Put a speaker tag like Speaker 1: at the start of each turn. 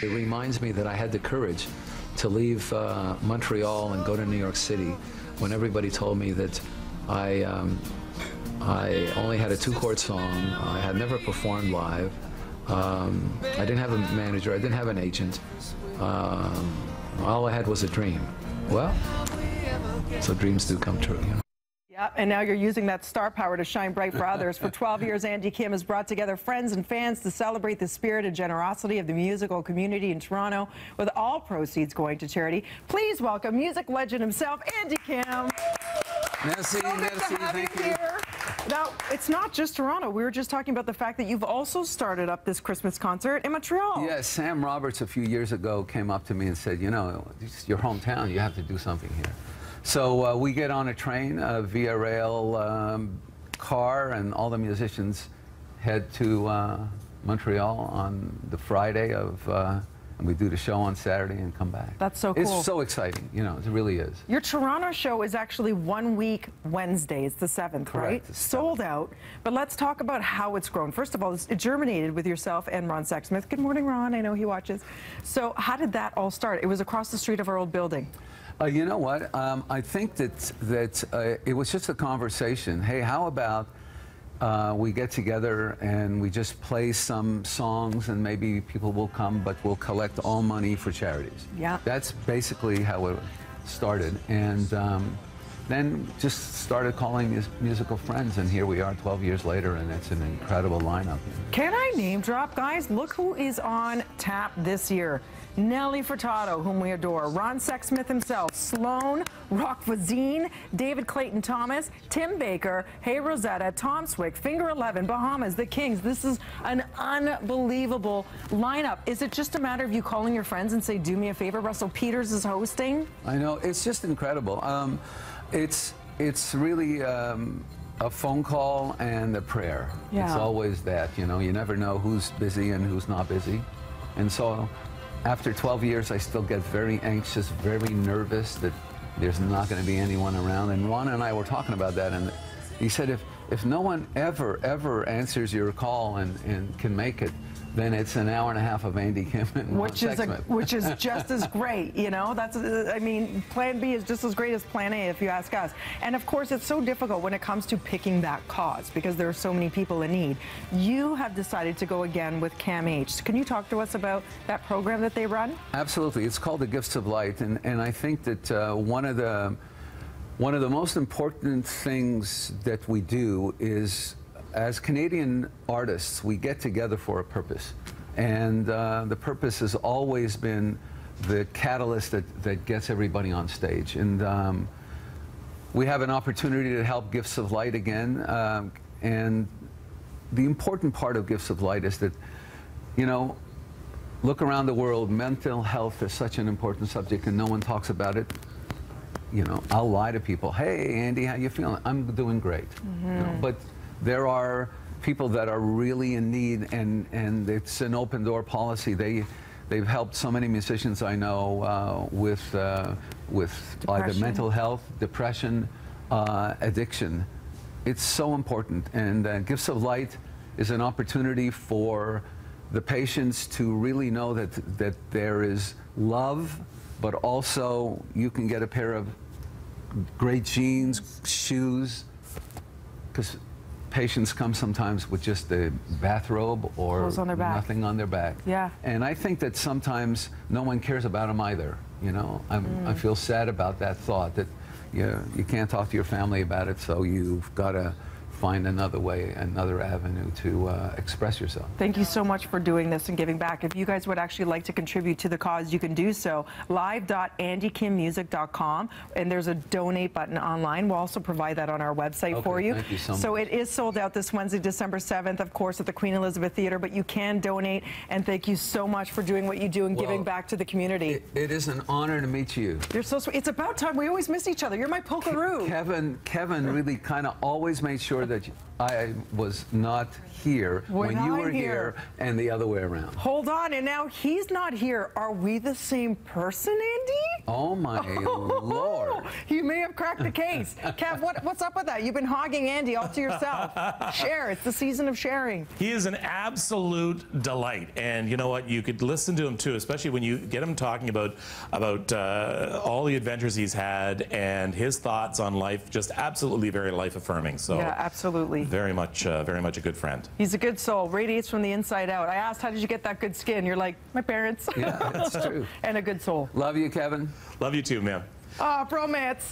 Speaker 1: It reminds me that I had the courage to leave Montreal and go to New York City when everybody told me that I only had a 2-chord song. I had never performed live. I didn't have a manager. I didn't have an agent. All I had was a dream. Well, so dreams do come true, you know.
Speaker 2: Yeah, and now you're using that star power to shine bright for others. For 12 years, Andy Kim has brought together friends and fans to celebrate the spirit and generosity of the musical community in Toronto, with all proceeds going to charity. Please welcome music legend himself, Andy Kim.
Speaker 1: Merci, merci, thank you.
Speaker 2: Here. Now, it's not just Toronto. We were just talking about the fact that you've also started up this Christmas concert in Montreal.
Speaker 1: Yes, Sam Roberts a few years ago came up to me and said, you know, it's your hometown, you have to do something here. So we get on a train, via rail car, and all the musicians head to Montreal on the Friday of, and we do the show on Saturday and come back.
Speaker 2: That's so cool.
Speaker 1: It's so exciting, you know, it really is.
Speaker 2: Your Toronto show is actually 1 week Wednesday. It's the 7th,
Speaker 1: Correct,
Speaker 2: right?
Speaker 1: it's
Speaker 2: Sold out. But let's talk about how it's grown. First of all, it germinated with yourself and Ron Sexsmith. Good morning, Ron. I know he watches. So how did that all start? It was across the street of our old building.
Speaker 1: You know what? I think that it was just a conversation. Hey, how about we get together and we just play some songs and maybe people will come, but we'll collect all money for charities.
Speaker 2: Yeah.
Speaker 1: That's basically how it started. And then just started calling musical friends, and here we are 12 years later, and it's an incredible lineup.
Speaker 2: Can I name drop, guys? Look who is on tap this year. Nelly Furtado, whom we adore, Ron Sexsmith himself, Sloan, Rock Voisine, David Clayton Thomas, Tim Baker, Hey Rosetta, Tom Swick, Finger 11, Bahamas, The Kings. This is an unbelievable lineup. Is it just a matter of you calling your friends and say, do me a favor, Russell Peters is hosting?
Speaker 1: I know, it's just incredible. It's really a phone call and a prayer.
Speaker 2: Yeah.
Speaker 1: It's always that, you know, you never know who's busy and who's not busy. And so after 12 years, I still get very anxious, very nervous that there's not going to be anyone around. And Ron and I were talking about that, and he said if no one ever answers your call and can make it, then it's an hour and a half of Andy Kim and Ron Sexsmith.
Speaker 2: Which is just as great, you know. That's, I mean, Plan B is just as great as Plan A, if you ask us. And of course, it's so difficult when it comes to picking that cause because there are so many people in need. You have decided to go again with CAMH. Can you talk to us about that program that they run?
Speaker 1: Absolutely. It's called the Gifts of Light, and I think that one of the most important things that we do is, as Canadian artists, we get together for a purpose. And the purpose has always been the catalyst that gets everybody on stage. And we have an opportunity to help Gifts of Light again. And the important part of Gifts of Light is that, you know, look around the world, mental health is such an important subject and no one talks about it. You know, I'll lie to people, hey, Andy, how you feeling? I'm doing great. Mm-hmm. You know, but there are people that are really in need, and it's an open door policy. They've helped so many musicians I know with either mental health, depression, addiction. It's so important, and Gifts of Light is an opportunity for the patients to really know that there is love, but also you can get a pair of great jeans, shoes, because patients come sometimes with just a bathrobe or nothing on their back.
Speaker 2: Yeah.
Speaker 1: And I think that sometimes no one cares about them either. You know, I feel sad about that thought that you can't talk to your family about it, so you've got to find another way, another avenue to express yourself.
Speaker 2: Thank you so much for doing this and giving back. If you guys would actually like to contribute to the cause, you can do so. live.andykimmusic.com, and there's a donate button online. We'll also provide that on our website for you.
Speaker 1: Thank you so much.
Speaker 2: So it is sold out this Wednesday, December 7th, of course, at the Queen Elizabeth Theatre, but you can donate, and thank you so much for doing what you do and giving back to the community.
Speaker 1: It is an honor to meet you.
Speaker 2: You're so sweet. It's about time. We always miss each other. You're my pokeroo.
Speaker 1: Kevin really kind of always made sure that I was not here when you were here and the other way around.
Speaker 2: Hold on, and now he's not here. Are we the same person, Andy?
Speaker 1: Oh my Lord.
Speaker 2: You may have cracked the case. Kev, what's up with that? You've been hogging Andy all to yourself. Share. It's the season of sharing.
Speaker 3: He is an absolute delight, and you know what? You could listen to him too, especially when you get him talking about all the adventures he's had and his thoughts on life. Just absolutely very life affirming. So
Speaker 2: yeah, absolutely.
Speaker 3: Very much a good friend.
Speaker 2: He's a good soul. Radiates from the inside out. I asked, how did you get that good skin? You're like, my parents.
Speaker 1: Yeah, that's true.
Speaker 2: And a good soul.
Speaker 1: Love you, Kevin.
Speaker 3: Love you too, man.
Speaker 2: Ah, bromance.